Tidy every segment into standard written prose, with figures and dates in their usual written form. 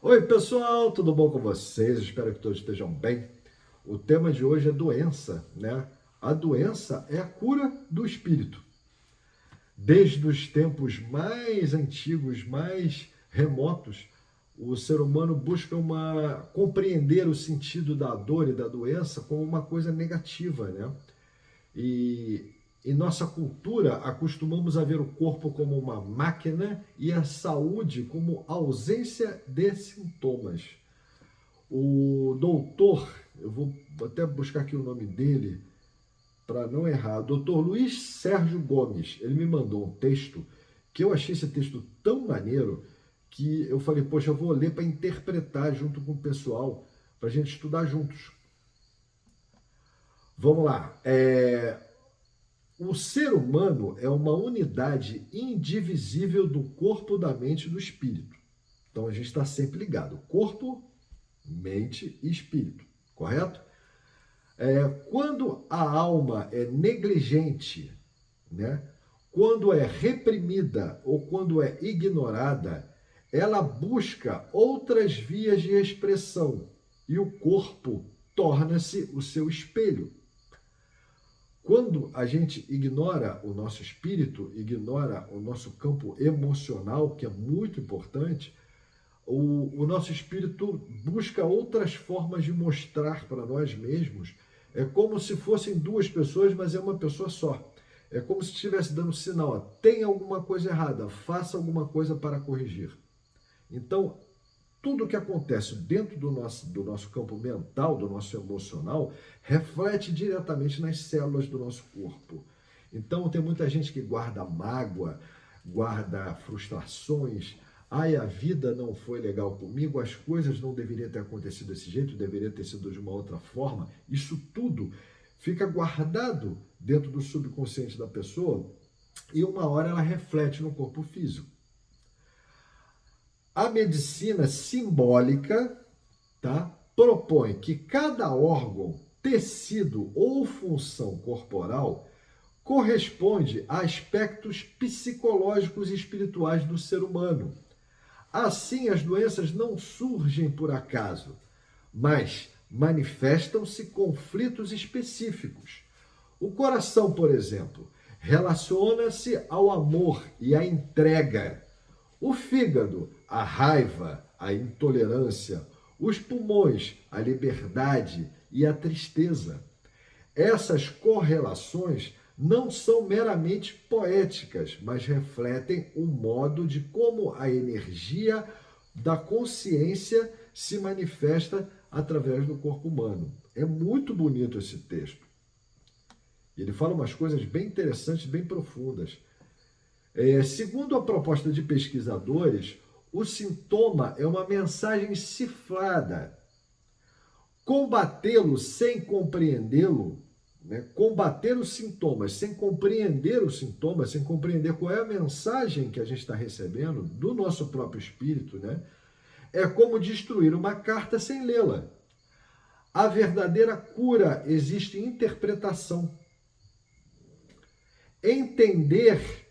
Oi, pessoal, tudo bom com vocês? Espero que todos estejam bem. O tema de hoje é doença, né? A doença é a cura do espírito. Desde os tempos mais antigos, mais remotos, o ser humano busca compreender o sentido da dor e da doença como uma coisa negativa, né? E em nossa cultura, acostumamos a ver o corpo como uma máquina e a saúde como ausência de sintomas. O doutor, eu vou até buscar aqui o nome dele para não errar, doutor Luiz Sérgio Gomes, ele me mandou um texto que eu achei esse texto tão maneiro que eu falei, poxa, eu vou ler para interpretar junto com o pessoal, para a gente estudar juntos. Vamos lá. O ser humano é uma unidade indivisível do corpo, da mente e do espírito. Então a gente está sempre ligado. Corpo, mente e espírito, correto? Quando a alma é negligente, né? Quando é reprimida ou quando é ignorada, ela busca outras vias de expressão e o corpo torna-se o seu espelho. Quando a gente ignora o nosso espírito, ignora o nosso campo emocional, que é muito importante, o nosso espírito busca outras formas de mostrar para nós mesmos. É como se fossem duas pessoas, mas é uma pessoa só. É como se estivesse dando sinal, ó, tem alguma coisa errada, faça alguma coisa para corrigir. Então, tudo que acontece dentro do nosso campo mental, do nosso emocional, reflete diretamente nas células do nosso corpo. Então, tem muita gente que guarda mágoa, guarda frustrações. Ai, a vida não foi legal comigo, as coisas não deveriam ter acontecido desse jeito, deveria ter sido de uma outra forma. Isso tudo fica guardado dentro do subconsciente da pessoa e uma hora ela reflete no corpo físico. A medicina simbólica, tá, propõe que cada órgão, tecido ou função corporal corresponde a aspectos psicológicos e espirituais do ser humano. Assim, as doenças não surgem por acaso, mas manifestam-se conflitos específicos. O coração, por exemplo, relaciona-se ao amor e à entrega. O fígado, a raiva, a intolerância. Os pulmões, a liberdade e a tristeza. Essas correlações não são meramente poéticas, mas refletem o modo de como a energia da consciência se manifesta através do corpo humano. É muito bonito esse texto. Ele fala umas coisas bem interessantes, bem profundas. Segundo a proposta de pesquisadores, o sintoma é uma mensagem cifrada. Combatê-lo sem compreendê-lo, né? Combater os sintomas sem compreender os sintomas, sem compreender qual é a mensagem que a gente está recebendo do nosso próprio espírito, né? É como destruir uma carta sem lê-la. A verdadeira cura existe em interpretação. Entender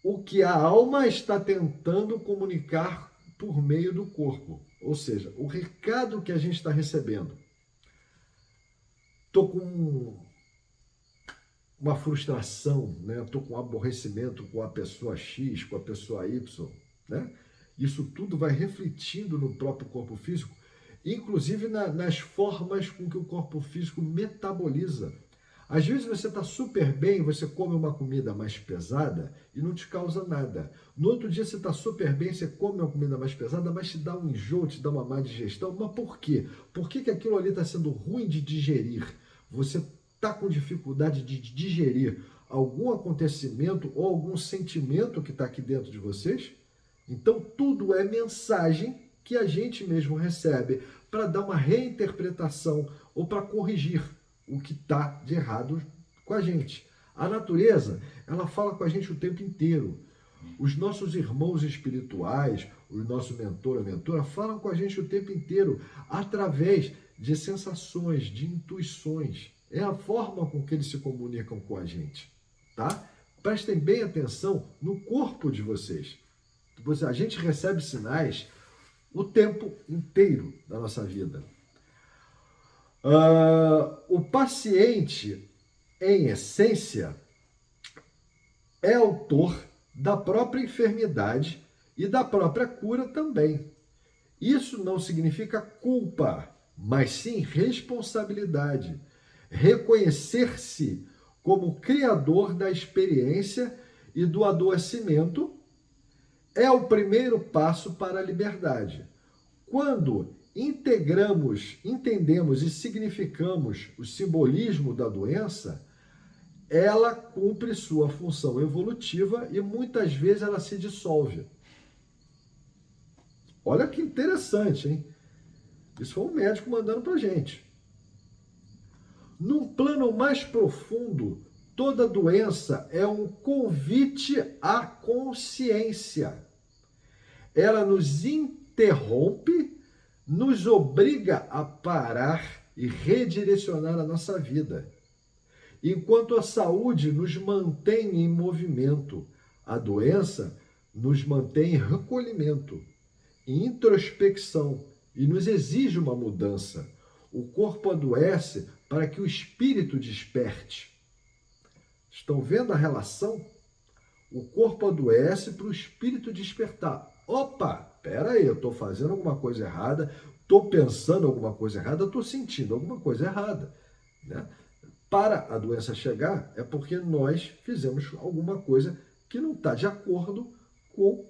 o que a alma está tentando comunicar por meio do corpo. Ou seja, o recado que a gente está recebendo. Estou com uma frustração, né? Estou com um aborrecimento com a pessoa X, com a pessoa Y, né? Isso tudo vai refletindo no próprio corpo físico, inclusive nas formas com que o corpo físico metaboliza. Às vezes você está super bem, você come uma comida mais pesada e não te causa nada. No outro dia você está super bem, você come uma comida mais pesada, mas te dá um enjoo, te dá uma má digestão. Mas por quê? Por que aquilo ali está sendo ruim de digerir? Você está com dificuldade de digerir algum acontecimento ou algum sentimento que está aqui dentro de vocês? Então tudo é mensagem que a gente mesmo recebe para dar uma reinterpretação ou para corrigir o que está de errado com a gente. A natureza, ela fala com a gente o tempo inteiro. Os nossos irmãos espirituais, o nosso mentor ou mentora, falam com a gente o tempo inteiro através de sensações, de intuições. É a forma com que eles se comunicam com a gente, tá? Prestem bem atenção no corpo de vocês. A gente recebe sinais o tempo inteiro da nossa vida. O paciente, em essência, é autor da própria enfermidade e da própria cura também. Isso não significa culpa, mas sim responsabilidade. Reconhecer-se como criador da experiência e do adoecimento é o primeiro passo para a liberdade. Quando entendemos e significamos o simbolismo da doença, ela cumpre sua função evolutiva e muitas vezes ela se dissolve. Olha que interessante, hein? Isso foi um médico mandando pra gente. Num plano mais profundo, toda doença é um convite à consciência. Ela nos interrompe, nos obriga a parar e redirecionar a nossa vida. Enquanto a saúde nos mantém em movimento, a doença nos mantém em recolhimento, em introspecção e nos exige uma mudança. O corpo adoece para que o espírito desperte. Estão vendo a relação? O corpo adoece para o espírito despertar. Opa, espera aí, eu estou fazendo alguma coisa errada, estou pensando alguma coisa errada, estou sentindo alguma coisa errada, né? Para a doença chegar, é porque nós fizemos alguma coisa que não está de acordo com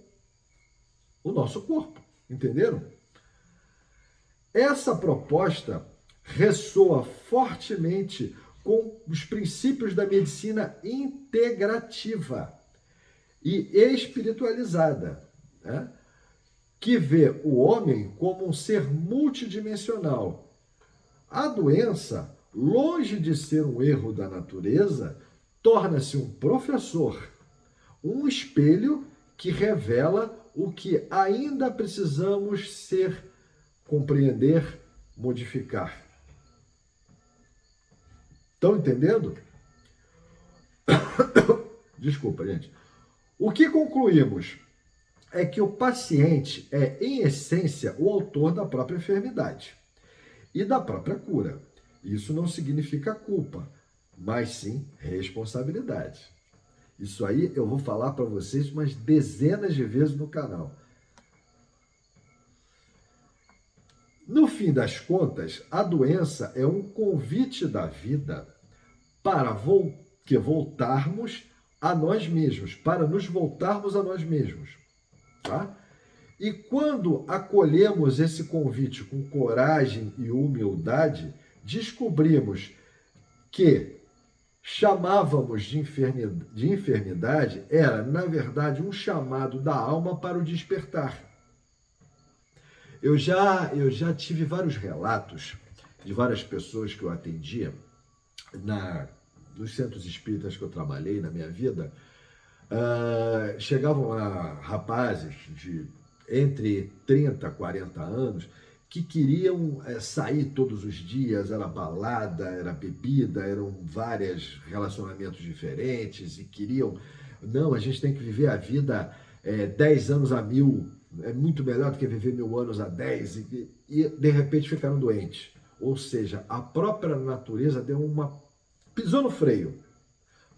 o nosso corpo. Entenderam? Essa proposta ressoa fortemente com os princípios da medicina integrativa e espiritualizada, né? Que vê o homem como um ser multidimensional. A doença, longe de ser um erro da natureza, torna-se um professor, um espelho que revela o que ainda precisamos compreender, modificar. Estão entendendo? Desculpa, gente. O que concluímos é que o paciente é, em essência, o autor da própria enfermidade e da própria cura. Isso não significa culpa, mas sim responsabilidade. Isso aí eu vou falar para vocês umas dezenas de vezes no canal. No fim das contas, a doença é um convite da vida para voltarmos a nós mesmos, para nos voltarmos a nós mesmos, tá? E quando acolhemos esse convite com coragem e humildade, descobrimos que chamávamos de enfermidade era, na verdade, um chamado da alma para o despertar. Eu já tive vários relatos de várias pessoas que eu atendia nos centros espíritas que eu trabalhei na minha vida. Chegavam lá rapazes de entre 30 a 40 anos que queriam sair todos os dias, era balada, era bebida, eram vários relacionamentos diferentes e queriam, não, a gente tem que viver a vida 10 anos a 1000, é muito melhor do que viver 1000 anos a 10 e de repente ficaram doentes. Ou seja, a própria natureza pisou no freio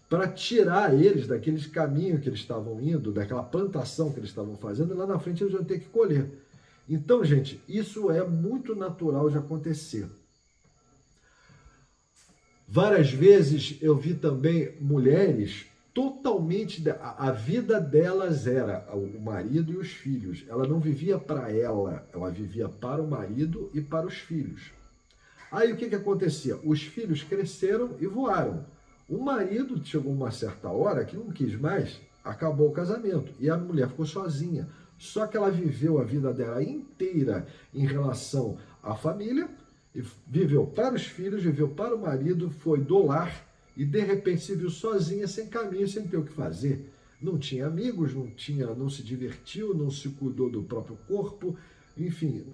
para tirar eles daqueles caminhos que eles estavam indo, daquela plantação que eles estavam fazendo, e lá na frente eles vão ter que colher. Então, gente, isso é muito natural de acontecer. Várias vezes eu vi também mulheres totalmente... A vida delas era o marido e os filhos. Ela não vivia para ela vivia para o marido e para os filhos. Aí o que acontecia? Os filhos cresceram e voaram. O marido chegou uma certa hora que não quis mais, acabou o casamento e a mulher ficou sozinha. Só que ela viveu a vida dela inteira em relação à família, e viveu para os filhos, viveu para o marido, foi do lar e de repente se viu sozinha, sem caminho, sem ter o que fazer. Não tinha amigos, não se divertiu, não se cuidou do próprio corpo, enfim,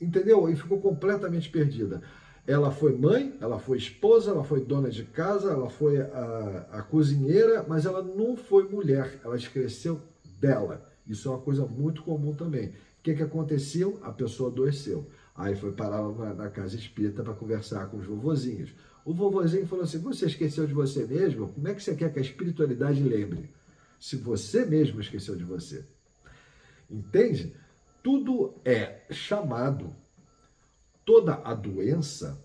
entendeu? E ficou completamente perdida. Ela foi mãe, ela foi esposa, ela foi dona de casa, ela foi a cozinheira, mas ela não foi mulher, ela esqueceu dela. Isso é uma coisa muito comum também. O que aconteceu? A pessoa adoeceu. Aí foi parar na casa espírita para conversar com os vovozinhos. O vovozinho falou assim: você esqueceu de você mesmo? Como é que você quer que a espiritualidade lembre? Se você mesmo esqueceu de você. Entende? Tudo é chamado, toda a doença,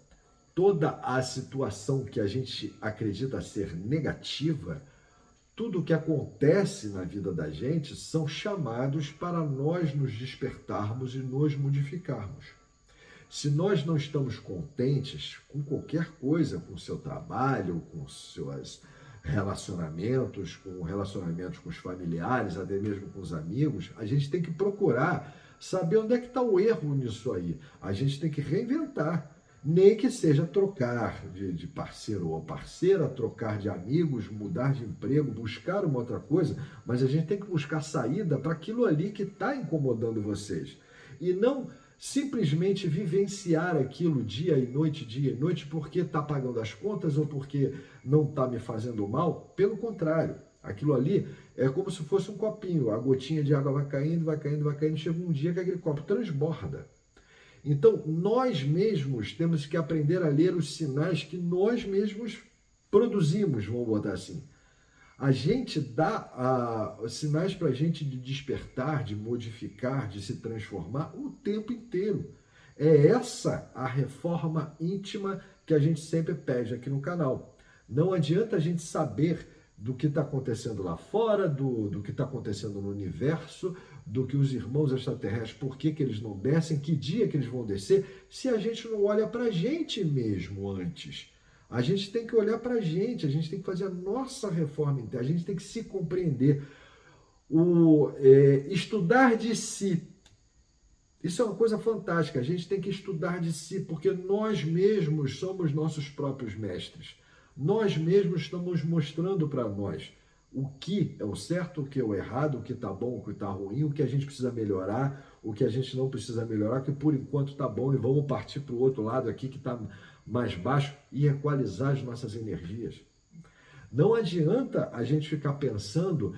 toda a situação que a gente acredita ser negativa, tudo o que acontece na vida da gente são chamados para nós nos despertarmos e nos modificarmos. Se nós não estamos contentes com qualquer coisa, com o seu trabalho, com seus relacionamentos, com os familiares, até mesmo com os amigos, a gente tem que procurar saber onde é que está o erro nisso aí. A gente tem que reinventar. Nem que seja trocar de parceiro ou parceira, trocar de amigos, mudar de emprego, buscar uma outra coisa, mas a gente tem que buscar saída para aquilo ali que está incomodando vocês. E não simplesmente vivenciar aquilo dia e noite, porque está pagando as contas ou porque não está me fazendo mal. Pelo contrário, aquilo ali é como se fosse um copinho, a gotinha de água vai caindo, vai caindo, vai caindo, chega um dia que aquele copo transborda. Então, nós mesmos temos que aprender a ler os sinais que nós mesmos produzimos, vamos botar assim. A gente dá sinais para a gente de despertar, de modificar, de se transformar o tempo inteiro. É essa a reforma íntima que a gente sempre pede aqui no canal. Não adianta a gente saber do que está acontecendo lá fora, do que está acontecendo no universo, do que os irmãos extraterrestres, por que eles não descem, que dia que eles vão descer, se a gente não olha para a gente mesmo antes. A gente tem que olhar para a gente tem que fazer a nossa reforma interna, a gente tem que se compreender. Estudar de si. Isso é uma coisa fantástica, a gente tem que estudar de si, porque nós mesmos somos nossos próprios mestres. Nós mesmos estamos mostrando para nós o que é o certo, o que é o errado, o que está bom, o que está ruim, o que a gente precisa melhorar, o que a gente não precisa melhorar, que por enquanto está bom, e vamos partir para o outro lado aqui que está mais baixo e equalizar as nossas energias. Não adianta a gente ficar pensando,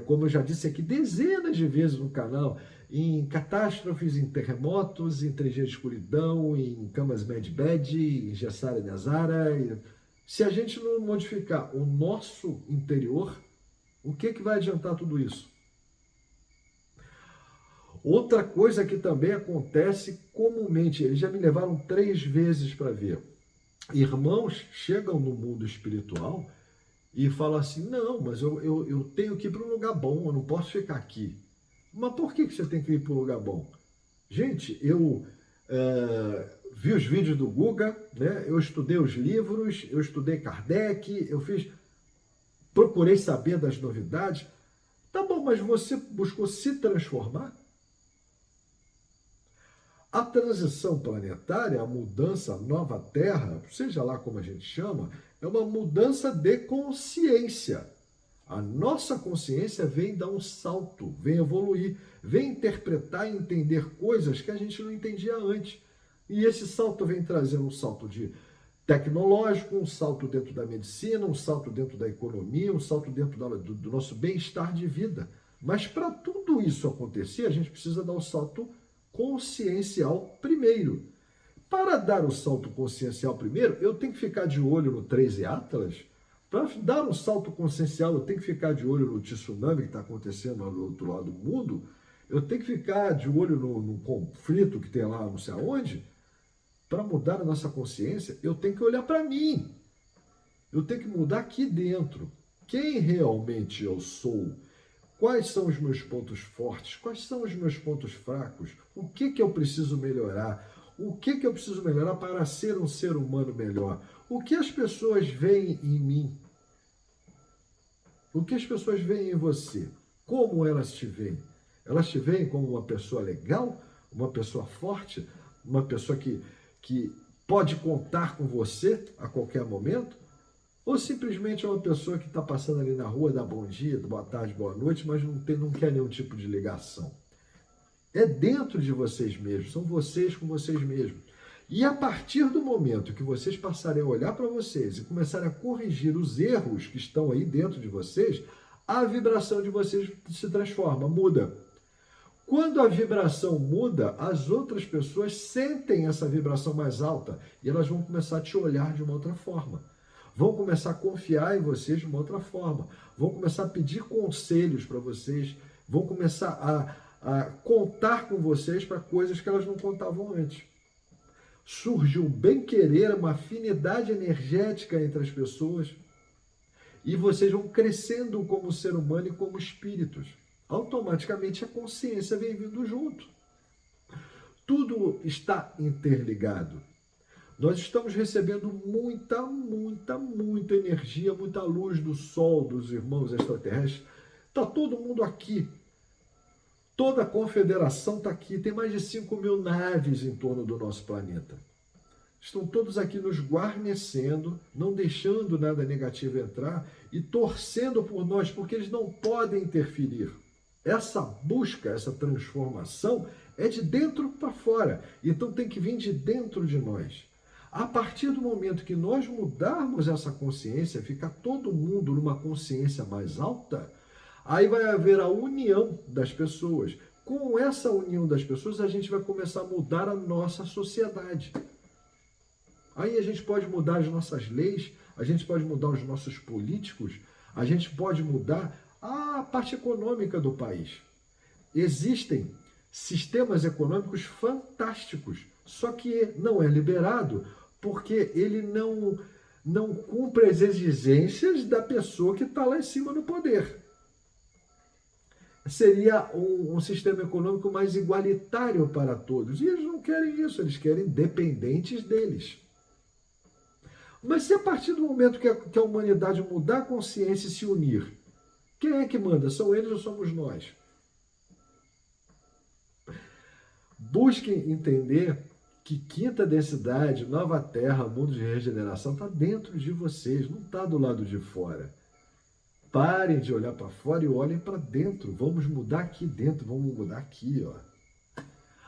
como eu já disse aqui dezenas de vezes no canal, em catástrofes, em terremotos, em 3 dias de escuridão, em camas bad, em Gessara e Nezara. Se a gente não modificar o nosso interior, o que vai adiantar tudo isso? Outra coisa que também acontece comumente, eles já me levaram 3 vezes para ver. Irmãos chegam no mundo espiritual e falam assim: não, mas eu tenho que ir para um lugar bom, eu não posso ficar aqui. Mas por que você tem que ir para um lugar bom? Gente, eu vi os vídeos do Guga, né? Eu estudei os livros, eu estudei Kardec, procurei saber das novidades. Tá bom, mas você buscou se transformar? A transição planetária, a mudança, a nova Terra, seja lá como a gente chama, é uma mudança de consciência. A nossa consciência vem dar um salto, vem evoluir, vem interpretar e entender coisas que a gente não entendia antes. E esse salto vem trazendo um salto tecnológico, um salto dentro da medicina, um salto dentro da economia, um salto dentro do nosso bem-estar de vida. Mas para tudo isso acontecer, a gente precisa dar um salto consciencial primeiro. Para dar o salto consciencial primeiro, eu tenho que ficar de olho no 13 Atlas. Para dar um salto consciencial, eu tenho que ficar de olho no tsunami que está acontecendo do outro lado do mundo. Eu tenho que ficar de olho no conflito que tem lá não sei aonde. Para mudar a nossa consciência, eu tenho que olhar para mim. Eu tenho que mudar aqui dentro. Quem realmente eu sou? Quais são os meus pontos fortes? Quais são os meus pontos fracos? O que eu preciso melhorar? O que eu preciso melhorar para ser um ser humano melhor? O que as pessoas veem em mim? O que as pessoas veem em você? Como elas te veem? Elas te veem como uma pessoa legal? Uma pessoa forte? Uma pessoa que pode contar com você a qualquer momento? Ou simplesmente é uma pessoa que está passando ali na rua, dá bom dia, boa tarde, boa noite, mas não quer nenhum tipo de ligação? É dentro de vocês mesmos, são vocês com vocês mesmos. E a partir do momento que vocês passarem a olhar para vocês e começarem a corrigir os erros que estão aí dentro de vocês, a vibração de vocês se transforma, muda. Quando a vibração muda, as outras pessoas sentem essa vibração mais alta e elas vão começar a te olhar de uma outra forma. Vão começar a confiar em vocês de uma outra forma. Vão começar a pedir conselhos para vocês. Vão começar a contar com vocês para coisas que elas não contavam antes. Surge um bem-querer, uma afinidade energética entre as pessoas e vocês vão crescendo como ser humano e como espíritos. Automaticamente a consciência vem vindo junto. Tudo está interligado. Nós estamos recebendo muita energia, muita luz do sol, dos irmãos extraterrestres. Está todo mundo aqui. Toda a confederação está aqui. Tem mais de 5.000 naves em torno do nosso planeta. Estão todos aqui nos guarnecendo, não deixando nada negativo entrar e torcendo por nós, porque eles não podem interferir. Essa busca, essa transformação é de dentro para fora. Então tem que vir de dentro de nós. A partir do momento que nós mudarmos essa consciência, ficar todo mundo numa consciência mais alta, aí vai haver a união das pessoas. Com essa união das pessoas, a gente vai começar a mudar a nossa sociedade. Aí a gente pode mudar as nossas leis, a gente pode mudar os nossos políticos, a gente pode mudar a parte econômica do país. Existem sistemas econômicos fantásticos, só que não é liberado porque ele não cumpre as exigências da pessoa que está lá em cima no poder. Seria um sistema econômico mais igualitário para todos. E eles não querem isso, eles querem dependentes deles. Mas se a partir do momento que a humanidade mudar a consciência e se unir, quem é que manda? São eles ou somos nós? Busquem entender que quinta densidade, nova terra, mundo de regeneração está dentro de vocês, não está do lado de fora. Parem de olhar para fora e olhem para dentro. Vamos mudar aqui dentro, vamos mudar aqui, ó.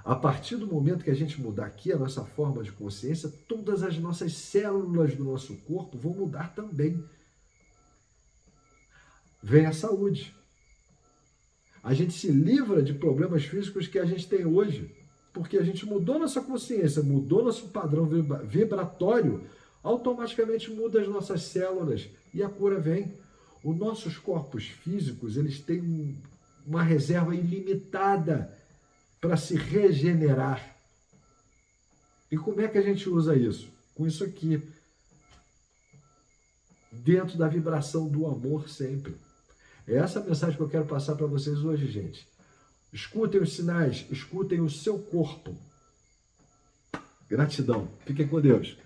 A partir do momento que a gente mudar aqui a nossa forma de consciência, todas as nossas células do nosso corpo vão mudar também. Vem a saúde. A gente se livra de problemas físicos que a gente tem hoje, porque a gente mudou nossa consciência, mudou nosso padrão vibratório, automaticamente muda as nossas células e a cura vem. Os nossos corpos físicos, eles têm uma reserva ilimitada para se regenerar. E como é que a gente usa isso? Com isso aqui. Dentro da vibração do amor sempre. É essa a mensagem que eu quero passar para vocês hoje, gente. Escutem os sinais, escutem o seu corpo. Gratidão. Fiquem com Deus.